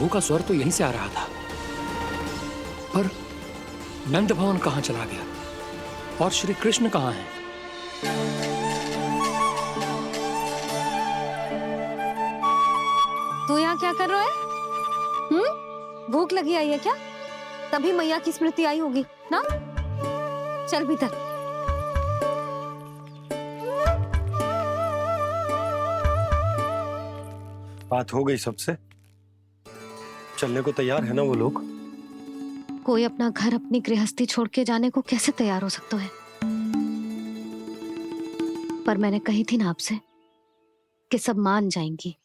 प्रभु का स्वर तो यहीं से आ रहा था, पर नंद भवन कहां चला गया और श्री कृष्ण कहां हैं? तू यहाँ क्या कर रहा है? भूख लगी आई है क्या? तभी मैया की स्मृति आई होगी ना? चल भीतर। बात हो गई सबसे? चलने को तैयार है ना वो लोग? कोई अपना घर अपनी गृहस्थी छोड़ के जाने को कैसे तैयार हो सकता है? पर मैंने कही थी ना आपसे कि सब मान जाएंगी।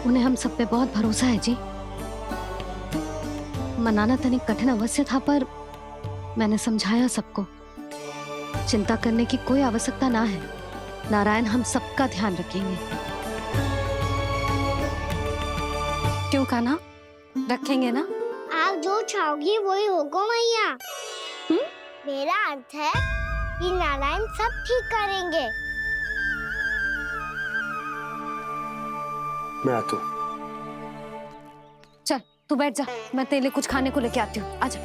उन्हें हम सब पे बहुत भरोसा है जी। मनाना तनिक कठिन अवश्य था, पर मैंने समझाया सबको। चिंता करने की कोई आवश्यकता ना है। नारायण हम सबका ध्यान रखेंगे। क्यों कान्हा, रखेंगे ना? आप जो चाहोगी वही होगा मैया। मेरा अर्थ है कि नारायण सब ठीक करेंगे। मैं आता हूँ। चल तू बैठ जा, मैं तेरे लिए कुछ खाने को लेके आती हूँ। आजा।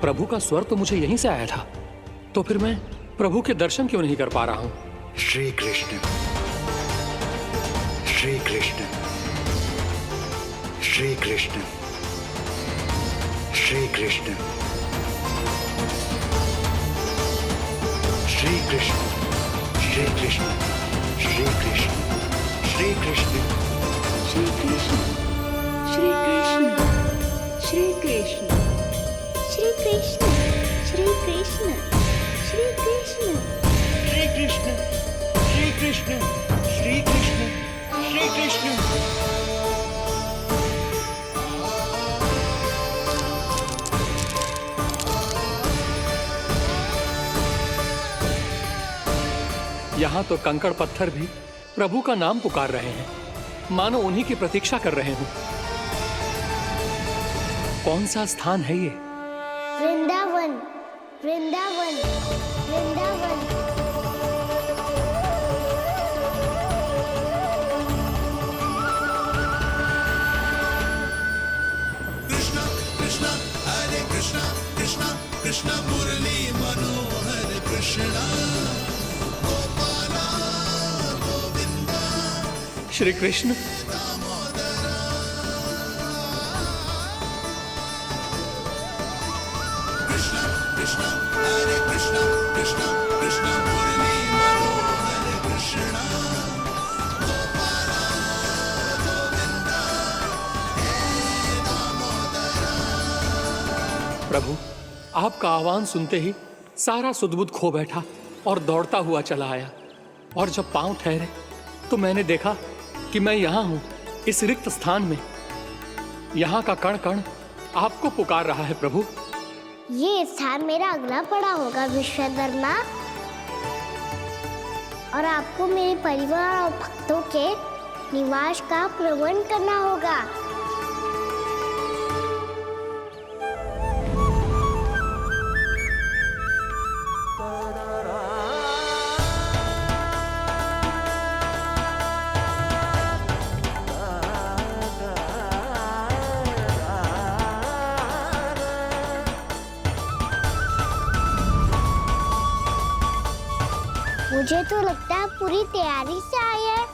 प्रभु का स्वर तो मुझे यहीं से आया था, तो फिर मैं प्रभु के दर्शन क्यों नहीं कर पा रहा हूँ? श्री कृष्ण, श्री कृष्ण, श्री कृष्ण, श्री कृष्ण, श्री कृष्ण, श्री कृष्ण, श्री कृष्ण, श्री कृष्ण, श्री कृष्ण, श्री कृष्ण, श्री कृष्ण, श्री कृष्ण, श्री कृष्ण, श्री कृष्ण, श्री कृष्ण, श्री कृष्ण, श्री कृष्ण, श्री कृष्ण। यहाँ तो कंकड़ पत्थर भी प्रभु का नाम पुकार रहे हैं, मानो उन्हीं की प्रतीक्षा कर रहे हो। कौन सा स्थान है ये? वृंदावन, वृंदावन, वृंदावन। कृष्णा कृष्णा हरे कृष्णा, कृष्णा कृष्णा मुरली मनोहर कृष्णा, गोपाला गोविंदा। श्री कृष्ण, कृष्णा कृष्णा हरे कृष्णा, कृष्णा कृष्णा मुरली मनोहर कृष्णा, गोपाला गोविंदा हे दामोदरा। प्रभु आपका आह्वान सुनते ही सारा सुध-बुध खो बैठा और दौड़ता हुआ चला आया। और जब पांव ठहरे तो मैंने देखा कि मैं यहाँ हूँ, इस रिक्त स्थान में। यहाँ का कण कण आपको पुकार रहा है प्रभु। ये स्थान मेरा अगला पड़ा होगा विश्वकर्मा, और आपको मेरे परिवार और भक्तों के निवास का प्रबंध करना होगा। मुझे तो लगता है पूरी तैयारी से आए हैं।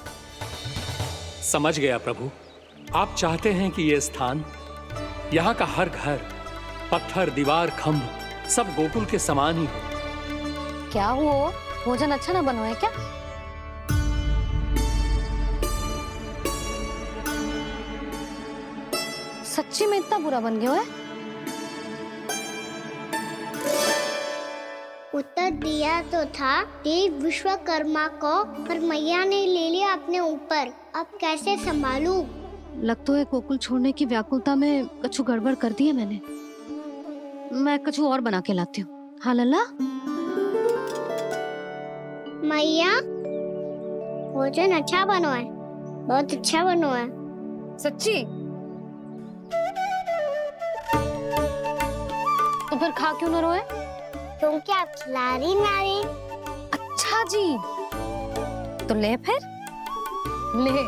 समझ गया प्रभु, आप चाहते हैं कि ये स्थान, यहाँ का हर घर, पत्थर, दीवार, खम्भ सब गोकुल के समान ही हो। क्या हुआ? भोजन अच्छा ना बना है क्या? सच्ची में इतना बुरा बन गया है? उत्तर दिया तो था देव विश्वकर्मा को, पर मैया ने ले लिया अपने ऊपर। अब कैसे संभालूं? लग तो है गोकुल छोड़ने की व्याकुलता में कछु गड़बड़ कर दी है मैंने। मैं कछु और बना के लाती हूँ। हाँ लल्ला? मैया, भोजन अच्छा बना है, बहुत अच्छा बना है। सच्ची? तो फिर खा क्यों न रोए? क्योंकि आप खिला रही नारी। अच्छा अच्छा जी, तो ले फिर ले।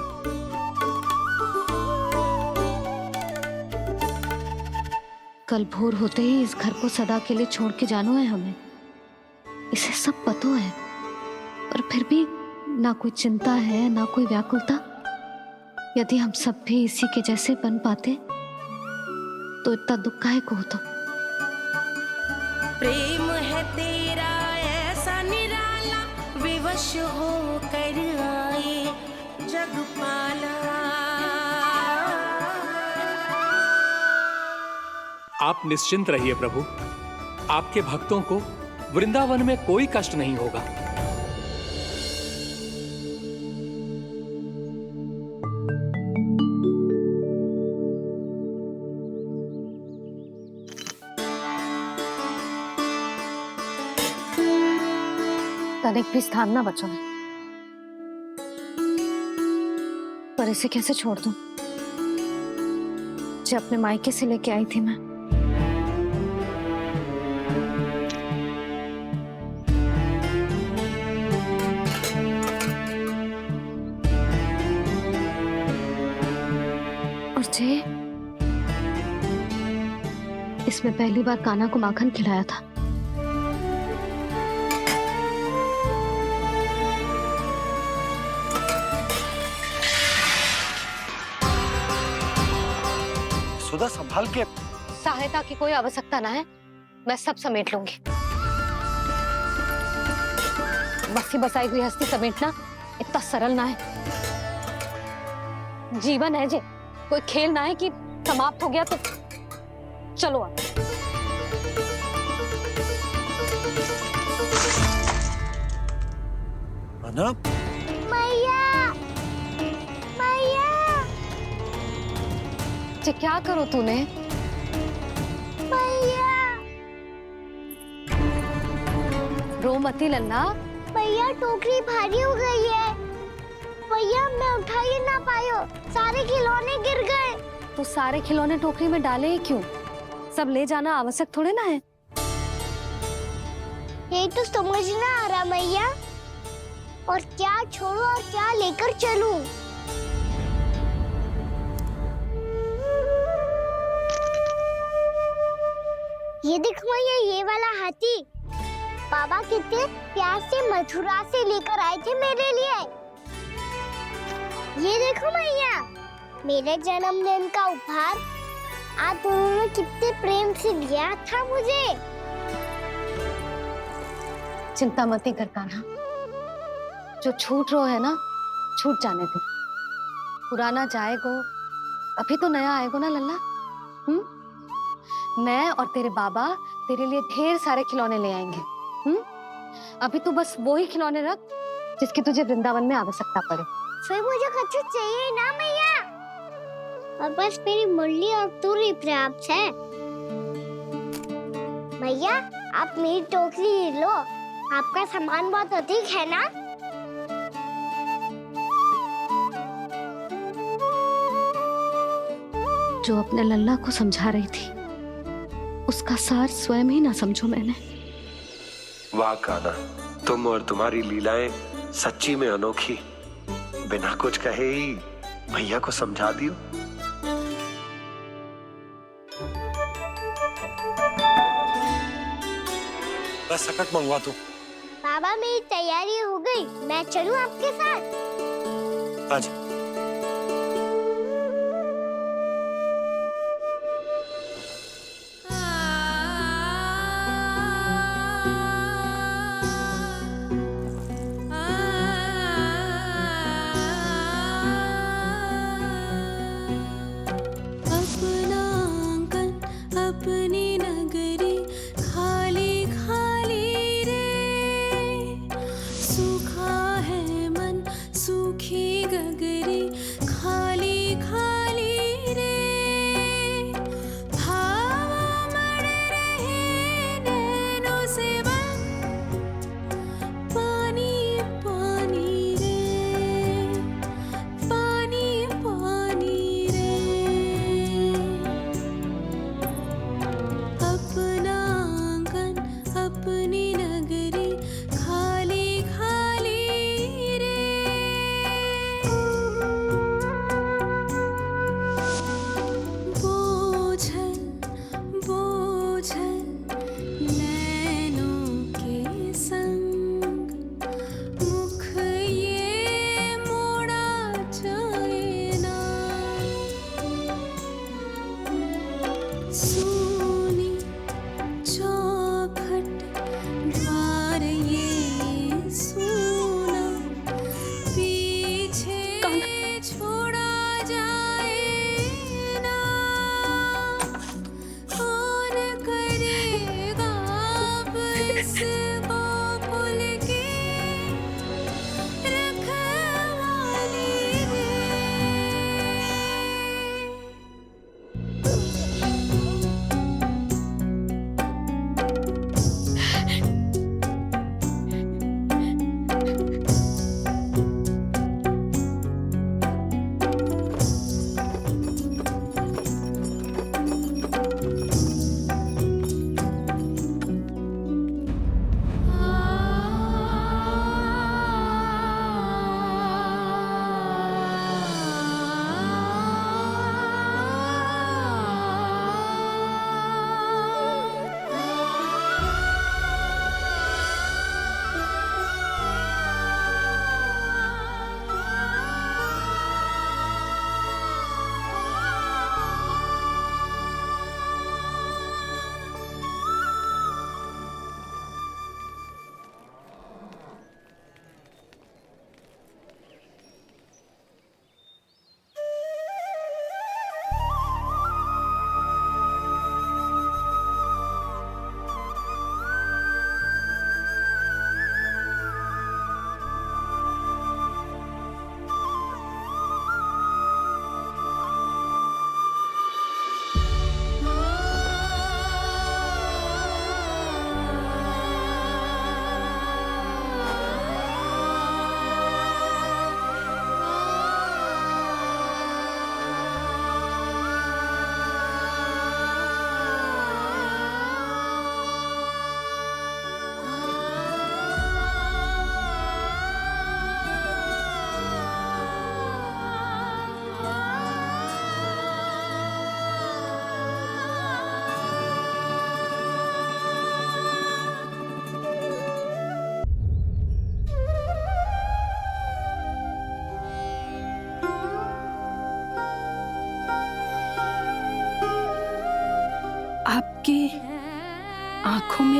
कल भोर होते ही इस घर को सदा के लिए छोड़ के जाना है हमें, इसे सब पता है, और फिर भी ना कोई चिंता है ना कोई व्याकुलता। यदि हम सब भी इसी के जैसे बन पाते तो इतना दुख काहे को होता। प्रेम है तेरा ऐसा निराला, विवश हो कर आए जगपाला। आप निश्चिंत रहिए प्रभु, आपके भक्तों को वृंदावन में कोई कष्ट नहीं होगा। तनिक भी स्थान ना बचो है, पर इसे कैसे छोड़ दूं जो अपने मायके से लेके आई थी मैं। और जे इसमें पहली बार कान्हा को माखन खिलाया था। सुधा संभाल के। सहायता की कोई आवश्यकता ना है, मैं सब समेट लूंगी। बसी बसाई गृहस्थी समेटना इतना सरल ना है। जीवन है जे, कोई खेल ना है कि समाप्त हो गया तो चलो आप। अना? मैया, मैया। जे क्या करो तूने? मैया, रो मती लल्ला। मैया टोकरी भारी हो गई है। भैया मैं उठा ही ना पायो, सारे खिलौने गिर गए। तो सारे खिलौने टोकरी में डाले ही क्यों? सब ले जाना आवश्यक थोड़े ना है। यही तो समझ ना आ रहा मैया, और क्या छोड़ू और क्या लेकर चलूं? ये देखो मैया, ये वाला हाथी बाबा कितने प्यार से मथुरा से लेकर आए थे मेरे लिए। ये देखो मैया, मेरे जन्मदिन का उपहार आप उन्होंने कितने प्रेम से दिया था मुझे। चिंता मती कर कान्हा, जो छूट रो है ना छूट जाने दे। पुराना जाएगो, अभी तो नया आएगो ना लल्ला। मैं और तेरे बाबा तेरे लिए ढेर सारे खिलौने ले आएंगे। अभी तू बस वो ही खिलौने रख जिसकी तुझे वृंदावन में आवश्यकता पड़े। फिर मुझे कुछ चाहिए ना मैया, और बस मेरी मुरली और तुरी पर्याप्त है। मैया आप मेरी टोकरी लो, आपका सामान बहुत अधिक है ना। जो अपने लल्ला को समझा रही थी उसका सार स्वयं ही ना समझो मैंने। वाह कान्हा, तुम और तुम्हारी लीलाएं सच्ची में अनोखी। बिना कुछ कहे ही भैया को समझा दियो। बस सकट मंगवा तू। बाबा मेरी तैयारी हो गई, मैं चलूं आपके साथ? आजा। अपनी नगरी खाली खाली रे, सूखा है मन सूखी गगरी।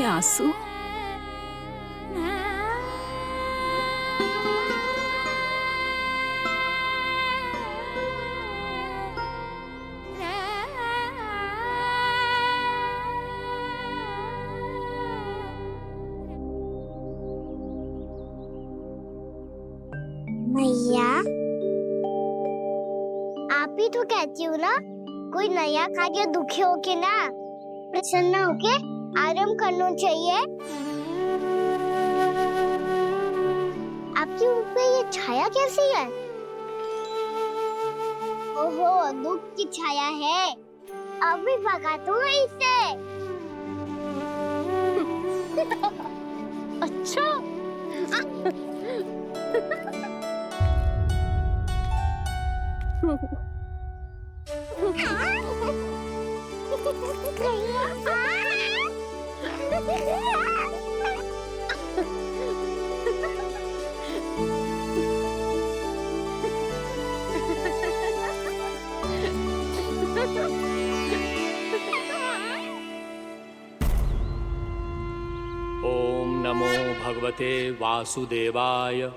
हैं आंसू। मैया, आप ही तो कहती हो ना, कोई नया खा के दुखी होके ना प्रसन्न होके आराम करना चाहिए। आपके मुंह पे ये छाया कैसी है? ओहो, दुख की छाया है। अभी भगा दो इसे। अच्छा। ओम नमो भगवते वासुदेवाय।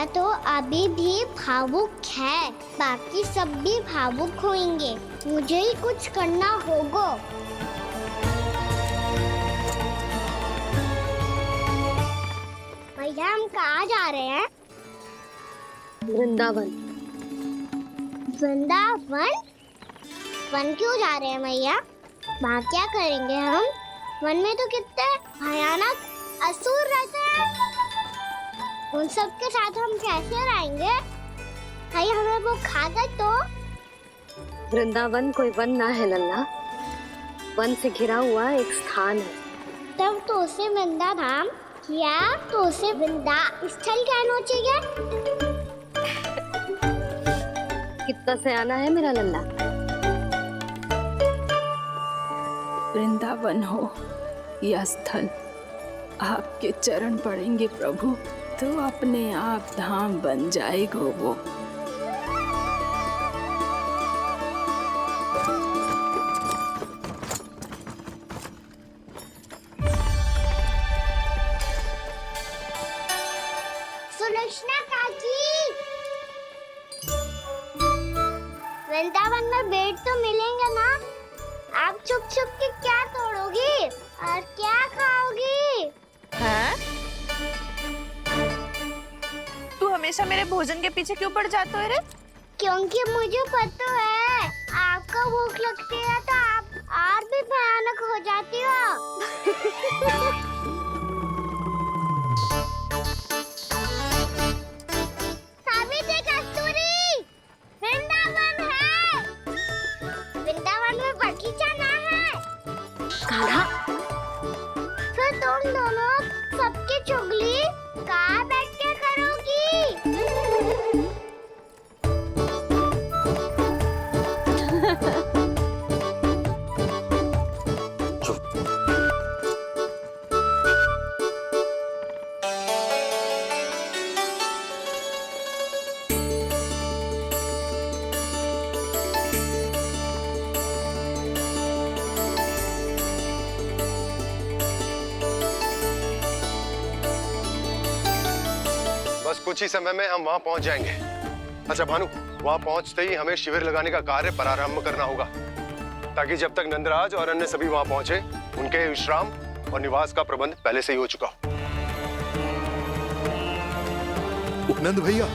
मैया तो अभी भी भावुक है, बाकी सब भी भावुक होंगे। मुझे ही कुछ करना होगा। भैया हम कहाँ जा रहे हैं? वृंदावन। वृंदावन? वन क्यों जा रहे हैं मैया? वहाँ क्या करेंगे हम? वन में तो कितने भयानक असुर रहते हैं। उन सब के साथ हम कैसे रहेंगे? कहीं हमें वो खा गए तो? वृंदावन कोई वन ना है लल्ला, वन से घिरा हुआ एक स्थान है। तब तो उसे वृंदा धाम या तो उसे वृंदा स्थल कहना चाहिए। कितना सयाना है मेरा लल्ला। वृंदावन हो या स्थल, आपके चरण पड़ेंगे प्रभु तो अपने आप धाम बन जाएगा वो। सुलक्षणा काकी, वृंदावन में बेट तो मिलेंगे ना? आप छुप छुप के क्या तोड़ोगी और क्या खाओगी? हाँ? तू हमेशा मेरे भोजन के पीछे क्यों पड़ जाता है रे? क्योंकि मुझे पता है आपको भूख लगती है तो आप और भी भयानक हो जाती हो। सावित्री, कस्तूरी, वृंदावन है। वृंदावन में बगीचा ना है। कान्हा, फिर तुम दोनों सबकी चुगली कहाँ बैठ के करोगी? बस कुछ ही समय में हम वहां पहुंच जाएंगे। अच्छा भानु, वहां पहुंचते ही हमें शिविर लगाने का कार्य प्रारंभ करना होगा, ताकि जब तक नंदराज और अन्य सभी वहां पहुंचे उनके विश्राम और निवास का प्रबंध पहले से ही हो चुका हो। उपनंद भैया,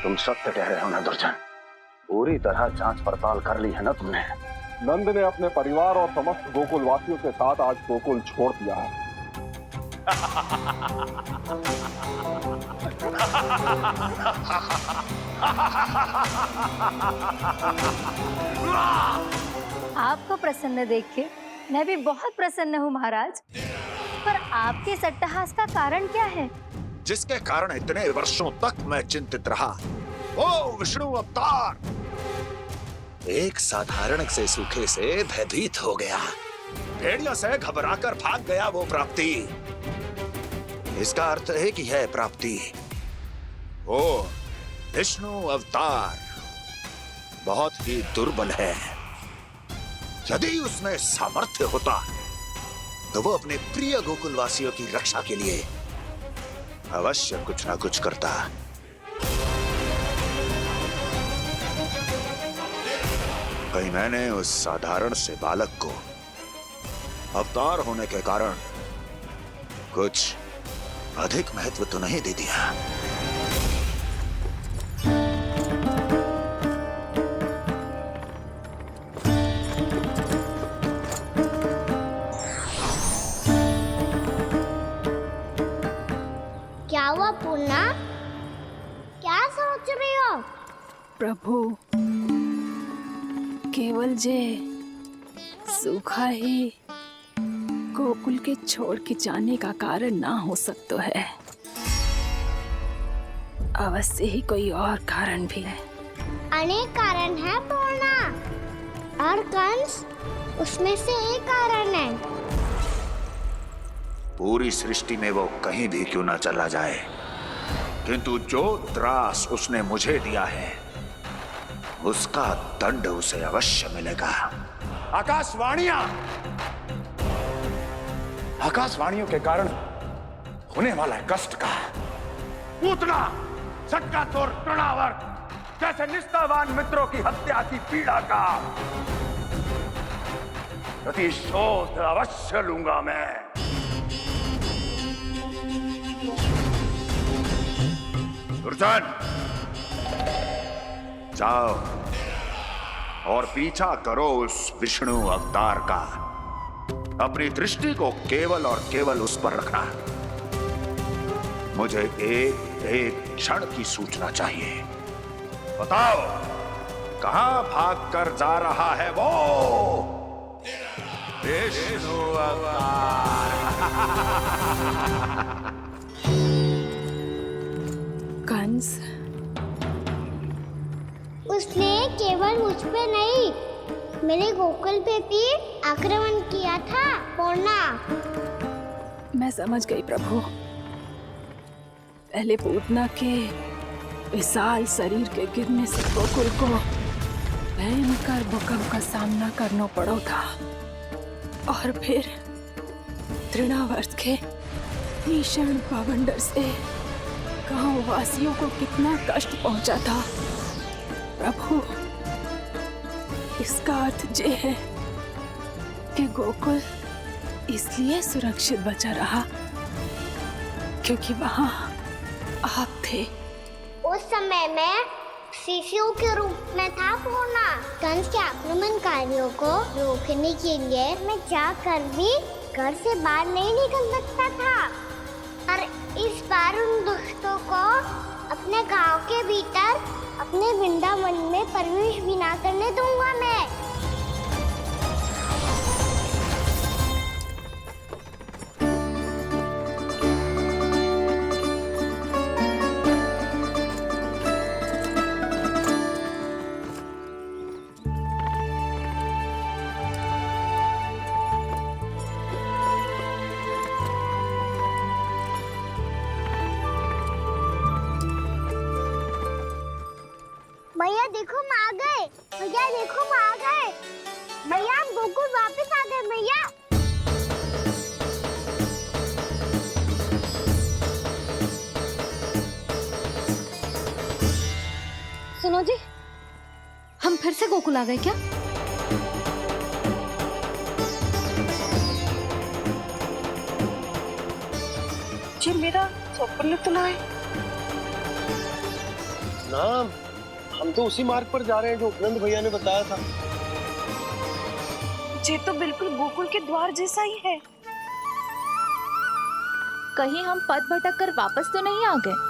तुम सत्य कह रहे हो ना दुर्जन? पूरी तरह जांच पड़ताल कर ली है ना तुमने? नंद ने अपने परिवार और समस्त गोकुल वासियों के साथ आज गोकुल छोड़ दिया है। आपको प्रसन्न देख के मैं भी बहुत प्रसन्न हूँ महाराज, पर आपके इस अट्टहास का कारण क्या है? जिसके कारण इतने वर्षों तक मैं चिंतित रहा, ओ विष्णु अवतार। एक साधारण से सूखे से भयभीत हो गया, भेड़ियों से घबराकर भाग गया वो प्राप्ति। इसका अर्थ है कि है प्राप्ति ओ विष्णु अवतार बहुत ही दुर्बल है। यदि उसमें सामर्थ्य होता तो वो अपने प्रिय गोकुलवासियों की रक्षा के लिए अवश्य कुछ ना कुछ करता। कहीं मैंने उस साधारण से बालक को अवतार होने के कारण कुछ अधिक महत्व तो नहीं दे दिया। क्या हुआ पूर्णा? क्या सोच रही हो? प्रभु, केवल जे सूखा ही गोकुल के छोड़ के जाने का कारण ना हो सकता है, अवश्य ही कोई और कारण भी है। अनेक कारण है पूर्णा, और कंस उसमें से एक कारण है। पूरी सृष्टि में वो कहीं भी क्यों ना चला जाए, किंतु जो त्रास उसने मुझे दिया है उसका दंड उसे अवश्य मिलेगा। आकाशवाणियों के कारण होने वाला है कष्ट का, पूतना झटका तोड़ तृणावर जैसे निष्ठावान मित्रों की हत्या की पीड़ा का प्रतिशोध अवश्य लूंगा मैं। दुर्जन, जाओ और पीछा करो उस विष्णु अवतार का। अपनी दृष्टि को केवल और केवल उस पर रखना। मुझे एक एक क्षण की सूचना चाहिए। बताओ कहां भागकर जा रहा है वो विष्णु अवतार? कंस, उसने केवल मुझ पे नहीं, मेरे गोकुल पे भी आक्रमण किया था पूर्णा। मैं समझ गई प्रभु। पहले पूतना के विशाल शरीर के गिरने से गोकुल को भयंकर भूकंप का सामना करना पड़ा था, और फिर तृणावर्त के भीषण पावंडर से गांव वासियों को कितना कष्ट पहुंचा था। प्रभु, इसका अर्थ ये है कि गोकुल इसलिए सुरक्षित बचा रहा क्योंकि वहां आप थे। उस समय मैं शिशु के रूप में था पूर्णा। कंस के आक्रमणकारियों को रोकने के लिए मैं जाकर भी घर से बाहर नहीं निकल सकता था, और इस बार उन दुष्टों को अपने गांव के भीतर अपने वृंदावन में प्रवेश भी ना करने दूंगा मैं। भैया देखो हम आ गए, भैया देखो हम आ गए, भैया हम गोकुल वापस आ गए भैया। सुनो जी, हम फिर से गोकुल आ गए क्या? जी मेरा स्वप्न तो ना है। ना, हम तो उसी मार्ग पर जा रहे हैं जो उपनंद भैया ने बताया था। ये तो बिल्कुल गोकुल के द्वार जैसा ही है। कहीं हम पथ भटक कर वापस तो नहीं आ गए?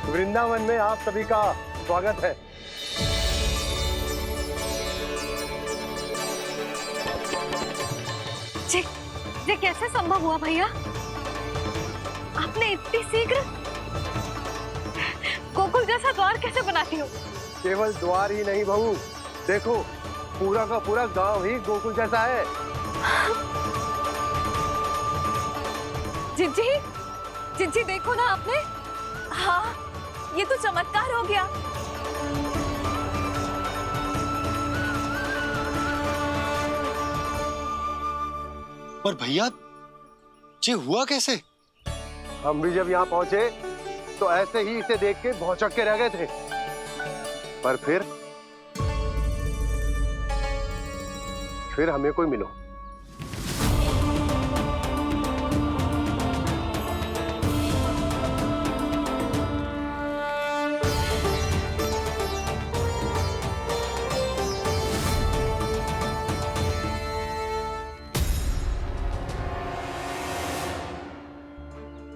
वृंदावन में आप सभी का स्वागत है। ये कैसे संभव हुआ भैया? आपने इतनी शीघ्र गोकुल जैसा द्वार कैसे बनाती हो? केवल द्वार ही नहीं बहू, देखो पूरा का पूरा गांव ही गोकुल जैसा है। जिज्जी, जिज्जी देखो ना आपने। हाँ, ये तो चमत्कार हो गया। पर भैया, ये हुआ कैसे? हम भी जब यहाँ पहुंचे तो ऐसे ही इसे देख के भौचक के रह गए थे, पर फिर हमें कोई मिलो।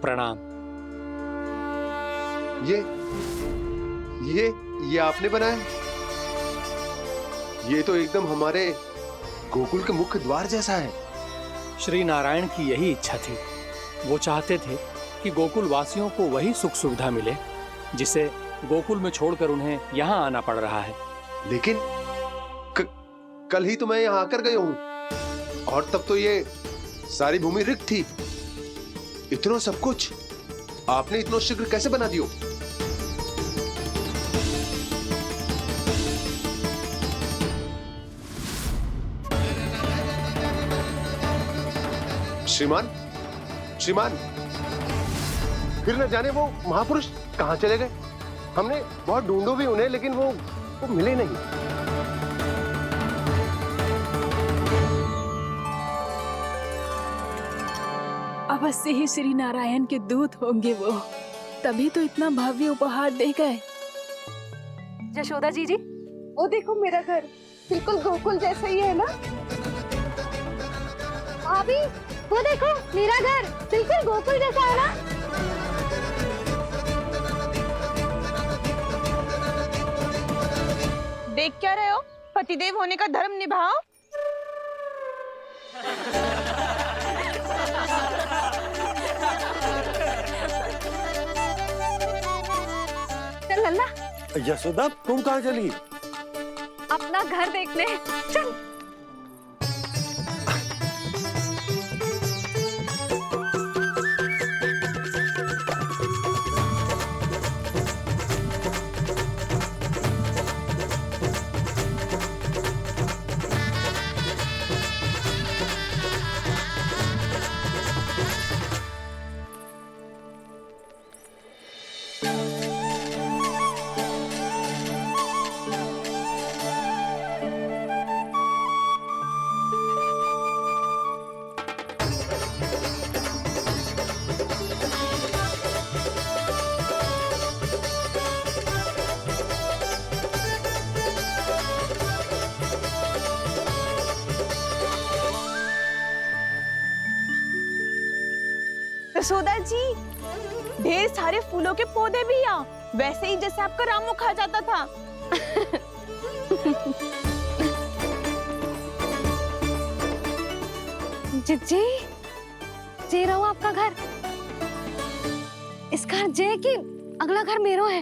प्रणाम। ये आपने बनाया? ये तो एकदम हमारे गोकुल के मुख्य द्वार जैसा है। श्री नारायण की यही इच्छा थी। वो चाहते थे कि गोकुल वासियों को वही सुख सुविधा मिले जिसे गोकुल में छोड़कर उन्हें यहाँ आना पड़ रहा है। लेकिन कल ही तो मैं यहाँ आकर गया हूँ और तब तो ये सारी भूमि रिक्त थी। इतना सब कुछ आपने इतना शीघ्र कैसे बना दियो? श्रीमान, श्रीमान, फिर न जाने वो महापुरुष कहाँ चले गए। हमने बहुत ढूंढो भी उन्हें, लेकिन वो मिले नहीं। अवश्य ही श्री नारायण के दूत होंगे वो, तभी तो इतना भव्य उपहार दे गए। यशोदा जी, वो देखो मेरा घर बिल्कुल गोकुल जैसा ही है ना। भाभी वो देखो मेरा घर बिल्कुल गोकुल जैसा है ना। देख क्या रहे हो? पतिदेव होने का धर्म निभाओ। चल लल्ला, यशोदा तुम कहाँ चली? अपना घर देखने चल। यशोदा जी, ढेर सारे फूलों के पौधे भी यहाँ, वैसे ही जैसे आपका रामू खा जाता था। जी, जे रहो आपका घर। इस घर जे की अगला घर मेरो है।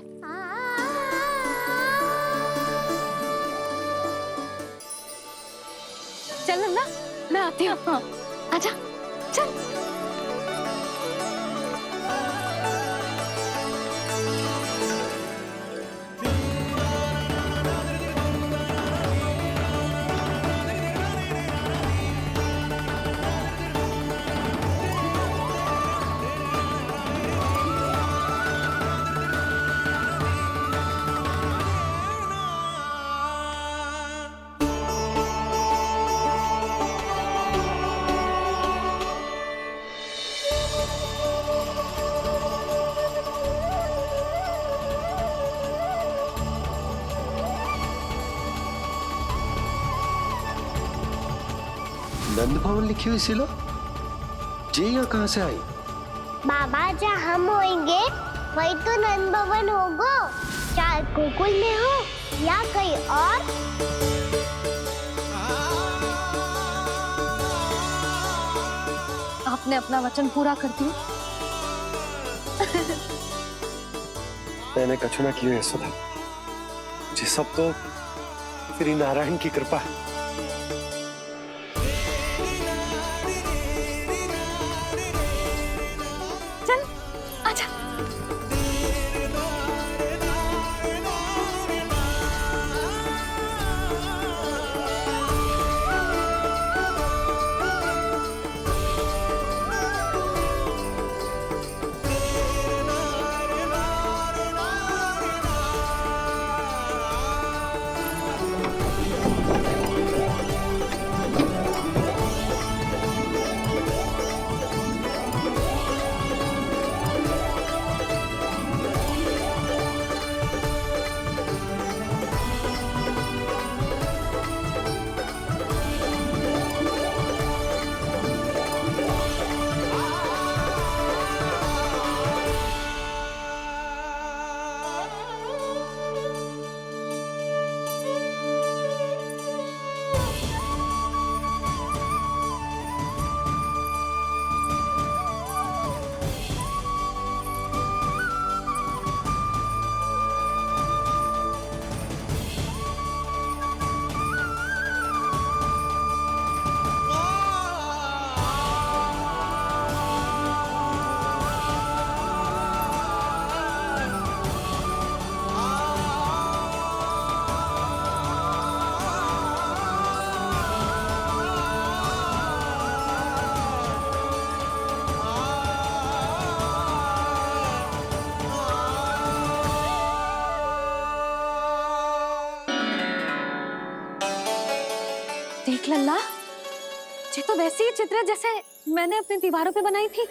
चल ना, मैं आती हूँ। आजा, चल। नंद भवन लिखी हुई सिलो जी यहाँ कहाँ से आई? बाबा जहाँ हम होंगे वही तो नंद भवन होगा, चाहे गोकुल में हो या कहीं और। आपने अपना वचन पूरा कर दिया। मैंने कछु ना किया यशोदा जी, सब तो श्री नारायण की कृपा है। चल, आजा। लल्ला, ये तो वैसी ही चित्र है जैसे मैंने अपनी दीवारों पे बनाई थी,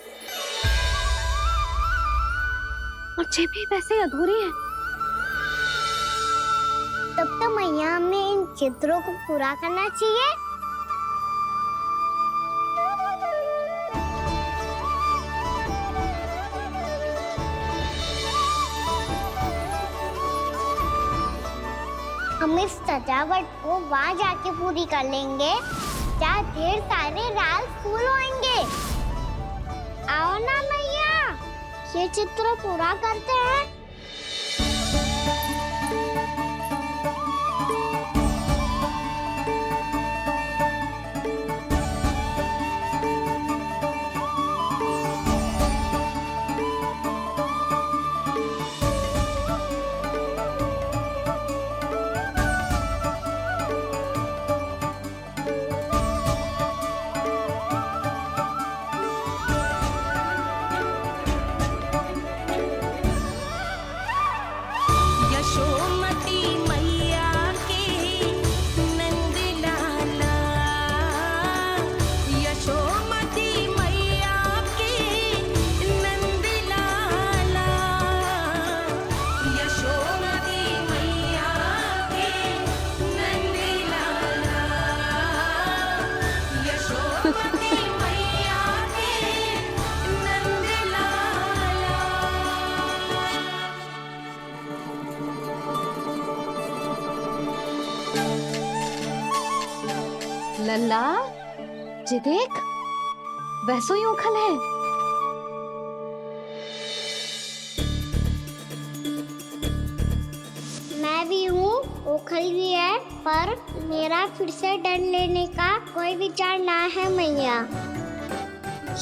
और ये भी वैसे ही अधूरी है। तब तो मैया हमें इन चित्रों को पूरा करना चाहिए। हम इस सजावट को वहाँ जाके पूरी कर लेंगे जहाँ ढेर सारे लाल फूल होंगे। आओ ना मैया, ये चित्र पूरा करते हैं। यशोमती मैया के नंद लाला, यशोमती मैया के नंद लाला, यशोमती मैया के नंद लाला, यशोमती मैया के नंद लाला। लल्ला, ये देख, वैसो ही उखल है। मैं भी हूँ, ओखल भी है, पर मेरा फिर से डर लेने का कोई विचार ना है मैया।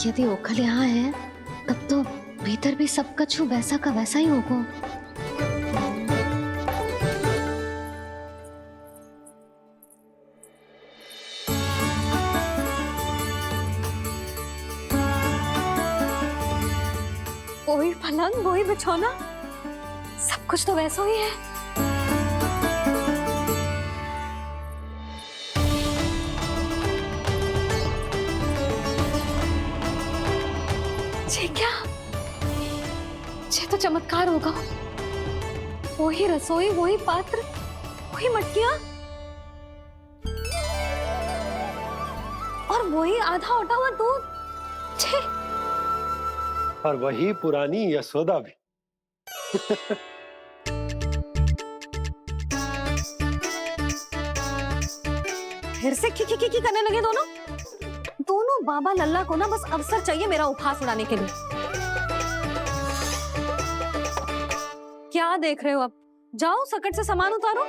यदि ओखल यहाँ है, तब तो भीतर भी सब कुछ वैसा का वैसा ही होगा। वही पलंग, वही बिछौना, सब कुछ तो वैसा ही है। ये क्या? ये तो चमत्कार होगा। वही रसोई, वही पात्र, वही मटकियां, और वही आधा उटा हुआ दूध। छे! और वही पुरानी यशोदा भी। फिर से की करने लगे दोनों बाबा लल्ला को ना बस अवसर चाहिए मेरा उपहास उड़ाने के लिए। क्या देख रहे हो? अब जाओ, सकट से सामान उतारो।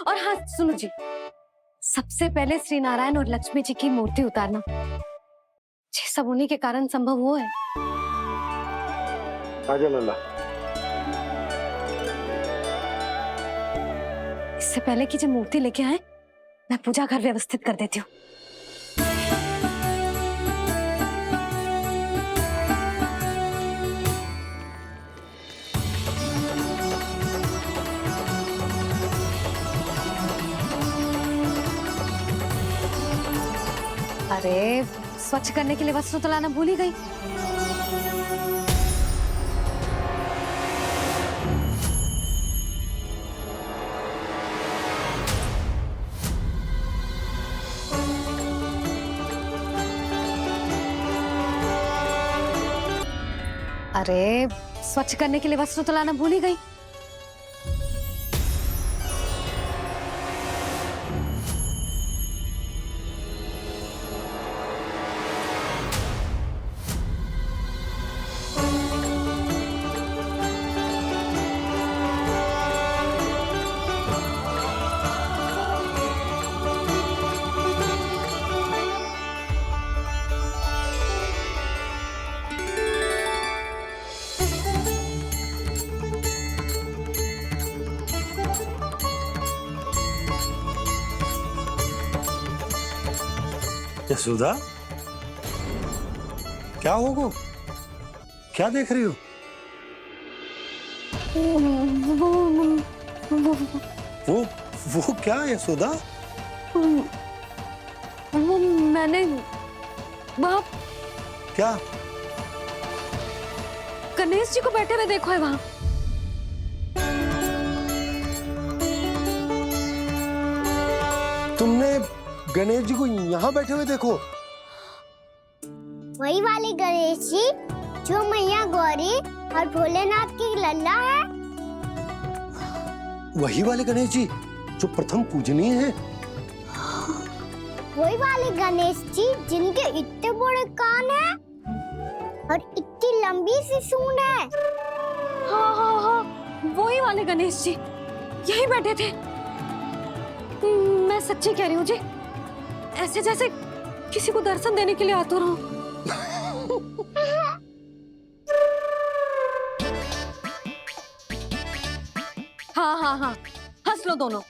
और हाँ सुनो जी, सबसे पहले श्री नारायण और लक्ष्मी जी की मूर्ति उतारना। ये सब उन्हीं के कारण संभव हुआ है। आजा लल्ला। इससे पहले कि जो मूर्ति लेके आए, मैं पूजा घर व्यवस्थित कर देती हूँ। अरे, स्वच्छ करने के लिए वस्त्र तो लाना भूल ही गई। अरे, स्वच्छ करने के लिए वस्त्र तो लाना भूल ही गई। यशोदा, क्या होगा? क्या देख रही हो? वो वो क्या यशोदा? वो मैंने वहाँ क्या? गणेश जी को बैठे हुए देखो है वहाँ। तुमने गणेश जी को यहाँ बैठे हुए देखो? वही वाले गणेश जी जो मैया गौरी और भोलेनाथ की लल्ला है। वही वाले गणेश जी जो प्रथम पूजनीय हैं? वही वाले गणेश जी जिनके इतने बड़े कान हैं और इतनी लंबी सी सूंड है। हाँ हाँ हाँ, वही वाले गणेश जी यही बैठे थे। मैं सच्ची कह रही हूँ जी, ऐसे जैसे किसी को दर्शन देने के लिए आतुर हूँ। हाँ हाँ हाँ, हंस लो दोनों।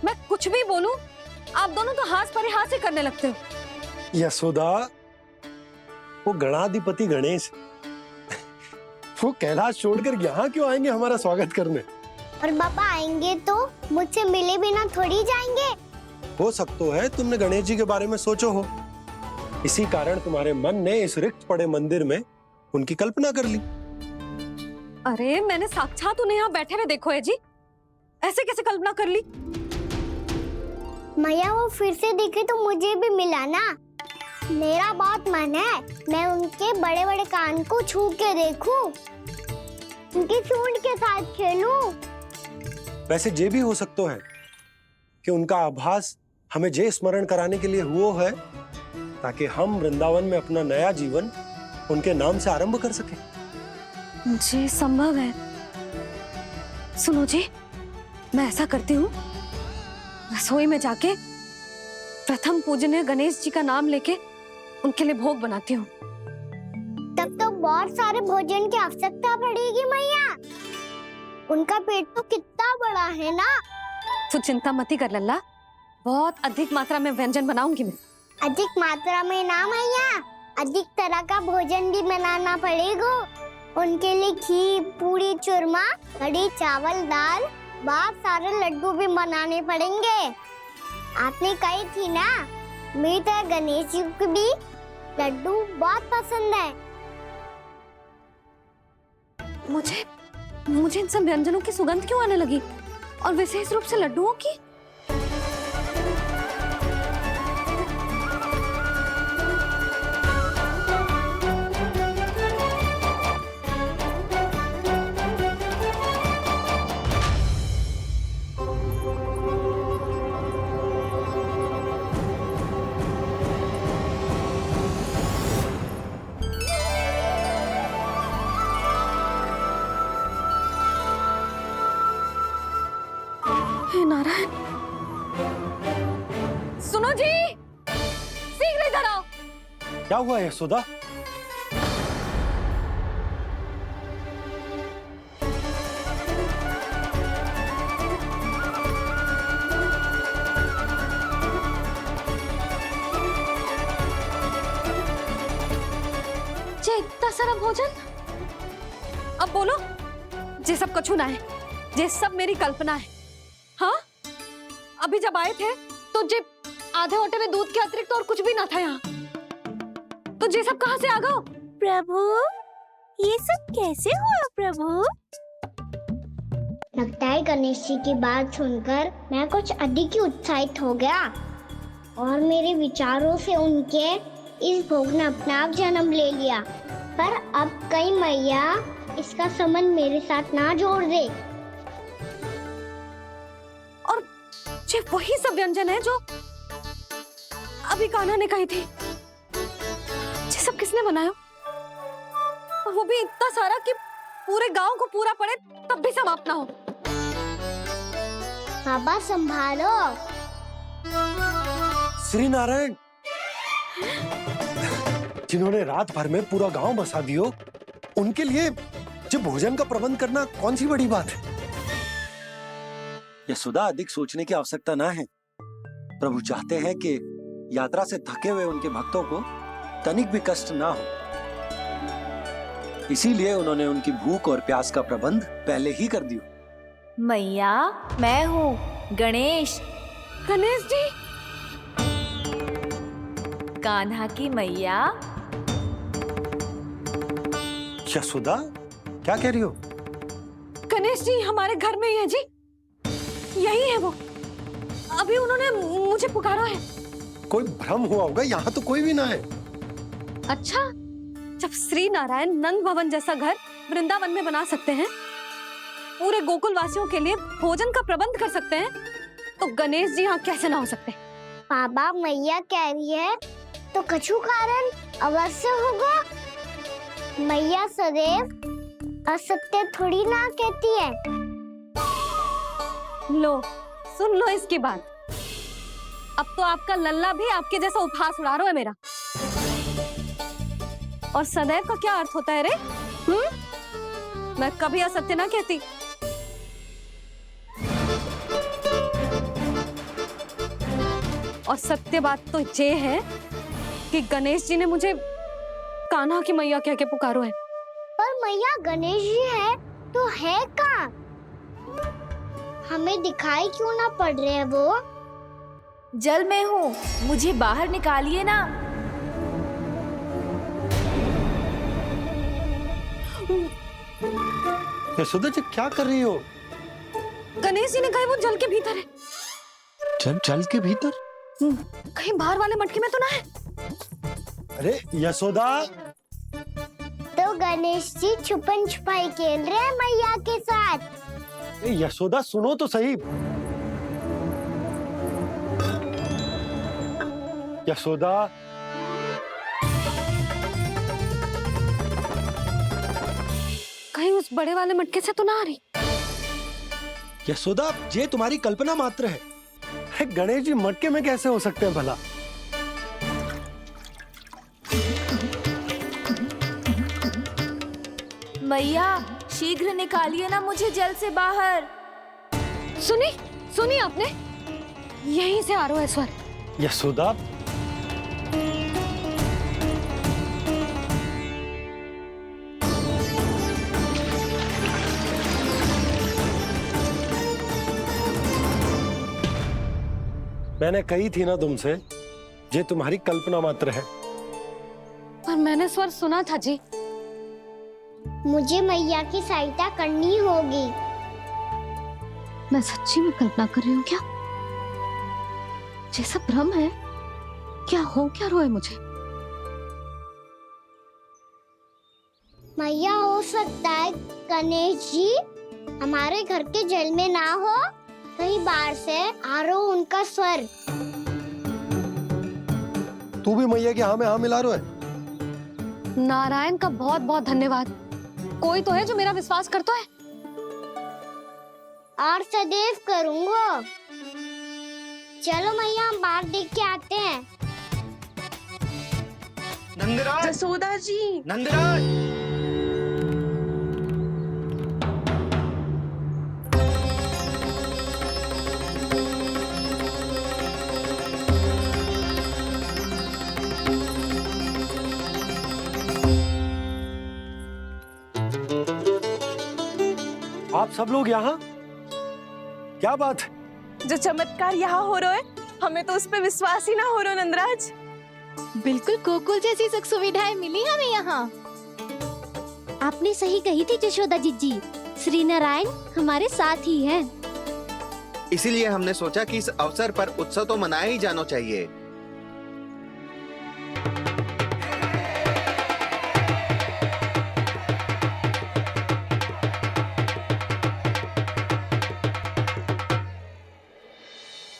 मैं कुछ भी बोलूं, आप दोनों तो हाथ पर ही हाथ से करने लगते हो। यशोदा, वो गणाधिपति गणेश वो कैलाश छोड़कर यहाँ क्यों आएंगे हमारा स्वागत करने? और पापा आएंगे तो मुझसे मिले बिना थोड़ी जाएंगे। हो सकता है तुमने गणेश जी के बारे में सोचो हो, इसी कारण तुम्हारे मन ने इस रिक्त पड़े मंदिर में उनकी कल्पना कर ली। अरे मैंने साक्षात उन्हें यहाँ बैठे हुए देखो है जी, ऐसे कैसे कल्पना कर ली? मैया वो फिर से दिखे तो मुझे भी मिला ना। मेरा बहुत मन है मैं उनके बड़े बड़े कान को छू के देखूं, उनकी सूंड के साथ खेलूं। वैसे ये भी हो सकता है कि उनका आभास हमें जे स्मरण कराने के लिए हुआ है ताकि हम वृंदावन में अपना नया जीवन उनके नाम से आरंभ कर सके। जी संभव है। सुनो जी, मैं ऐसा करती हूँ, रसोई में जाके प्रथम पूजनीय गणेश जी का नाम लेके उनके लिए भोग बनाती हूँ। तब तो बहुत सारे भोजन की आवश्यकता पड़ेगी मैया। उनका पेट तो कितना बड़ा है ना। तू चिंता मत ही कर लल्ला, बहुत अधिक मात्रा में व्यंजन बनाऊंगी मैं। अधिक मात्रा में ना मैया, अधिक तरह का भोजन भी बनाना पड़ेगा। उनके लिए खीर, पूरी, चूरमा, कढ़ी, चावल, दाल, बहुत सारे लड्डू भी बनाने पड़ेंगे। आपने कही थी ना, मेरी तरह गणेश जी को भी लड्डू बहुत पसंद है। मुझे इन सब व्यंजनों की सुगंध क्यों आने लगी, और विशेष रूप से लड्डुओं की? नारायण, सुनो जी, शीघ्र इधर आओ। क्या हुआ यशोदा? जे इतना सारा भोजन, अब बोलो, जे सब कछु ना है, जे सब मेरी कल्पना है। हाँ, अभी जब आए थे तो जे आधे ओटे में दूध के अतिरिक्त और कुछ भी ना था यहाँ, तो जे सब कहाँ से आ गए? प्रभु, ये सब कैसे हुआ प्रभु? लगता है गणेश जी की बात सुनकर मैं कुछ अधिक ही उत्साहित हो गया और मेरे विचारों से उनके इस भोग ने अपना आप जन्म ले लिया। पर अब कई मैया इसका संबंध मेरे साथ ना जोड़ दे। ये वही सब व्यंजन है जो अभी कान्हा ने कही थी। ये सब किसने बनाया? और वो भी इतना सारा कि पूरे गांव को पूरा पड़े तब भी समाप्त ना हो। बाबा संभालो। श्री नारायण, जिन्होंने रात भर में पूरा गांव बसा दियो, उनके लिए जो भोजन का प्रबंध करना कौन सी बड़ी बात है? यशोदा, अधिक सोचने की आवश्यकता ना है। प्रभु चाहते हैं कि यात्रा से थके हुए उनके भक्तों को तनिक भी कष्ट ना हो, इसीलिए उन्होंने उनकी भूख और प्यास का प्रबंध पहले ही कर दिया। मैया, मैं हूँ गणेश। गणेश जी, कान्हा की मैया। यशोदा, क्या कह रही हो? गणेश जी हमारे घर में ही है जी, यही है वो। अभी उन्होंने मुझे पुकारा है। कोई भ्रम हुआ होगा, यहाँ तो कोई भी ना है। अच्छा, जब श्री नारायण नंद भवन जैसा घर वृंदावन में बना सकते हैं, पूरे गोकुल वासियों के लिए भोजन का प्रबंध कर सकते हैं, तो गणेश जी यहाँ कैसे ना हो सकते? बाबा मैया कह रही है तो कछु कारण अवश्य होगा। मैया सदैव असत्य थोड़ी ना कहती है। लो सुन लो इसकी बात। अब तो आपका लल्ला भी आपके जैसा उपहास उड़ा रहा है मेरा। और सदैव का क्या अर्थ होता है रे? मैं कभी असत्य ना कहती। और सत्य बात तो ये है कि गणेश जी ने मुझे कान्हा की मैया कह के पुकारो है। पर मैया गणेश जी है तो है कहाँ? हमें दिखाई क्यों ना पड़ रहे हैं वो? जल में हूँ, मुझे बाहर निकालिए ना। यशोदा जी क्या कर रही हो? गणेश जी ने कहा वो जल के भीतर है। जल के भीतर? कहीं बाहर वाले मटके में तो ना है? अरे यशोदा, तो गणेश जी छुपन छुपाई खेल रहे हैं मैया के साथ। यशोदा सुनो तो सही। यशोदा, कहीं उस बड़े वाले मटके से तो ना आ रही? यशोदा, ये तुम्हारी कल्पना मात्र है। गणेश जी मटके में कैसे हो सकते हैं भला? मैया शीघ्र निकालिए ना मुझे जल से बाहर। सुनी आपने? यहीं से आ रहा है स्वर। यशोदा, मैंने कही थी ना तुमसे, ये तुम्हारी कल्पना मात्र है। पर मैंने स्वर सुना था जी। मुझे मैया की सहायता करनी होगी। मैं सच्ची में कल्पना कर रही हूँ क्या? ये सब भ्रम है क्या? हो क्या रहा है मुझे? मैया हो सकता है गणेश जी हमारे घर के जल में ना हो, कहीं बाहर से आ रहा हो उनका स्वर। तू भी मैया के हाँ में हाँ मिला रहा है। नारायण का बहुत बहुत धन्यवाद। कोई तो है जो मेरा विश्वास करता है। और सदैव करूंगा। चलो मैया हम बाहर देख के आते हैं। नंदराज, जसोदा जी, नंदराज, आप सब लोग यहाँ? क्या बात है? जो चमत्कार यहाँ हो रहा है, हमें तो उस पे विश्वास ही ना हो रहा नंदराज। बिल्कुल गोकुल जैसी सुख सुविधाएं मिली हमें यहाँ। आपने सही कही थी जशोदा जीजी, श्री नारायण हमारे साथ ही हैं। इसीलिए हमने सोचा कि इस अवसर पर उत्सव तो मनाया ही जाना चाहिए।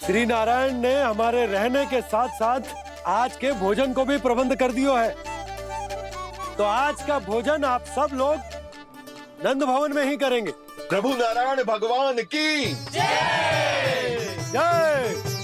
श्री नारायण ने हमारे रहने के साथ साथ आज के भोजन को भी प्रबंध कर दियो है। तो आज का भोजन आप सब लोग नंद भवन में ही करेंगे। प्रभु नारायण भगवान की जय जय।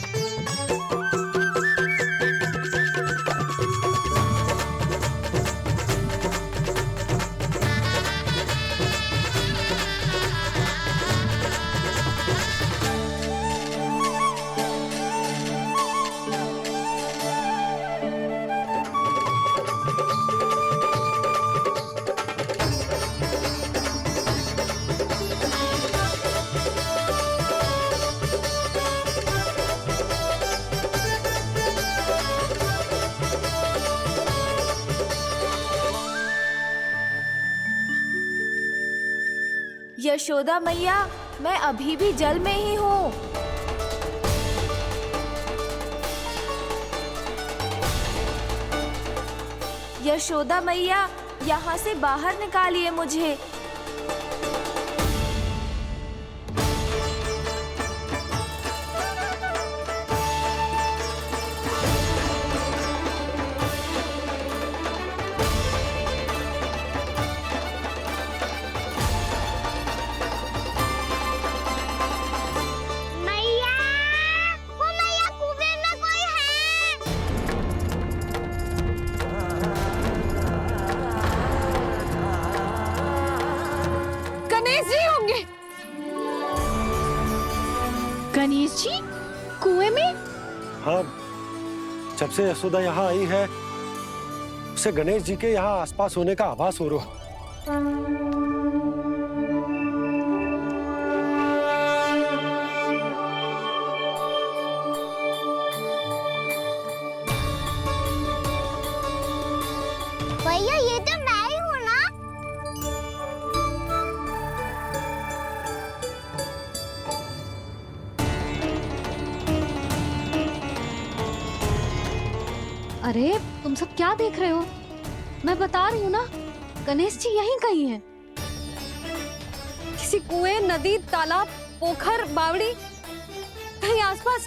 यशोदा मैया, मैं अभी भी जल में ही हूँ। यशोदा मैया, यहाँ से बाहर निकालिए मुझे। मैया, वो मैया कुएं में कोई है। गणेश जी होंगे। गणेश जी कुएं में? हाँ, जब से यशोदा यहाँ आई है उसे गणेश जी के यहाँ आसपास होने का आभास हो रहा है। भैया ये तो मैं ही हूँ ना। अरे तुम सब क्या देख रहे हो? मैं बता रही हूँ ना, गणेश जी यहीं कहीं हैं। किसी कुएं, नदी, तालाब, पोखर, बावड़ी कहीं आसपास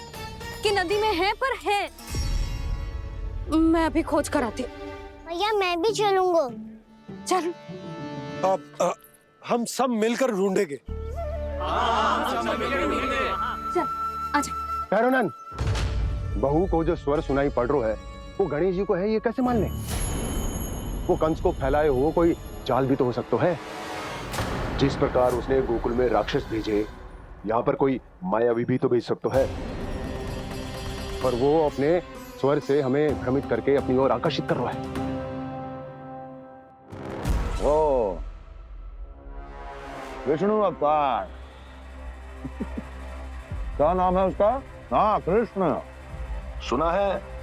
की नदी में है, पर है। मैं अभी खोज कर आती हूँ। भैया मैं भी चलूंगा। चल। अब हम सब मिलकर ढूंढेंगे। चल, आजा। भैरवनंद, बहू को जो स्वर सुनाई पड़ रहा है वो गणेश जी को है, ये कैसे मान ले? वो कंस को फैलाए हुए कोई जाल भी तो हो सकता है। जिस प्रकार उसने गोकुल में राक्षस भेजे, यहाँ पर कोई मायावी भी तो भेज सकता है। और वो अपने स्वर से हमें भ्रमित करके अपनी ओर आकर्षित कर रहा है। ओ विष्णु अवतार। क्या नाम है उसका? हाँ, कृष्ण। सुना है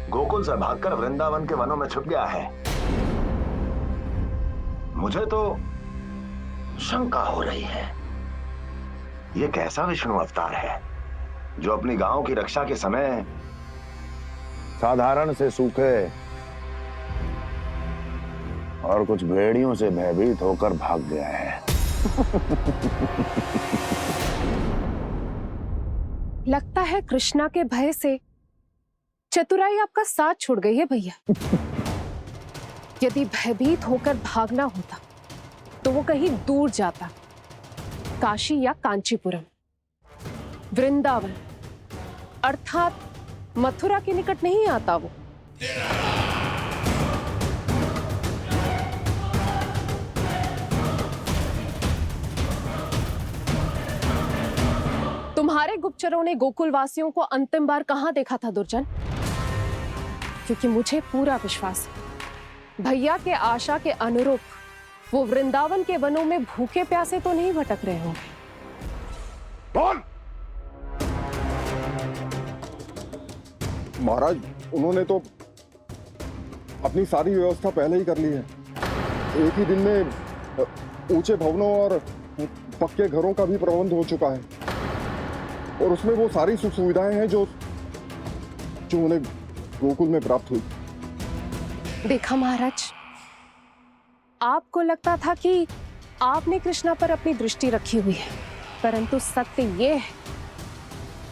गोकुल से भागकर वृंदावन के वनों में छुप गया है। मुझे तो शंका हो रही है, ये कैसा विष्णु अवतार है जो अपनी गांव की रक्षा के समय साधारण से सूखे और कुछ भेड़ियों से भयभीत होकर भाग गया है। लगता है कृष्णा के भय से चतुराई आपका साथ छोड़ गई है भैया। यदि भयभीत होकर भागना होता तो वो कहीं दूर जाता, काशी या कांचीपुरम, वृंदावन अर्थात मथुरा के निकट नहीं आता वो। तुम्हारे गुप्तचरों ने गोकुल वासियों को अंतिम बार कहां देखा था दुर्जन? क्योंकि मुझे पूरा विश्वास है भैया के आशा के अनुरूप वो वृंदावन के वनों में भूखे प्यासे तो नहीं भटक रहे होंगे। बोल! महाराज, उन्होंने तो अपनी सारी व्यवस्था पहले ही कर ली है। एक ही दिन में ऊंचे भवनों और पक्के घरों का भी प्रबंध हो चुका है, और उसमें वो सारी सुख सुविधाएं हैं जो उन्हें गोकुल में प्राप्त हुई। देखा महाराज, आपको लगता था कि आपने कृष्णा पर अपनी दृष्टि रखी हुई है, परंतु सत्य ये है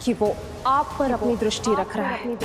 कि वो आप पर अपनी दृष्टि रख रहा है।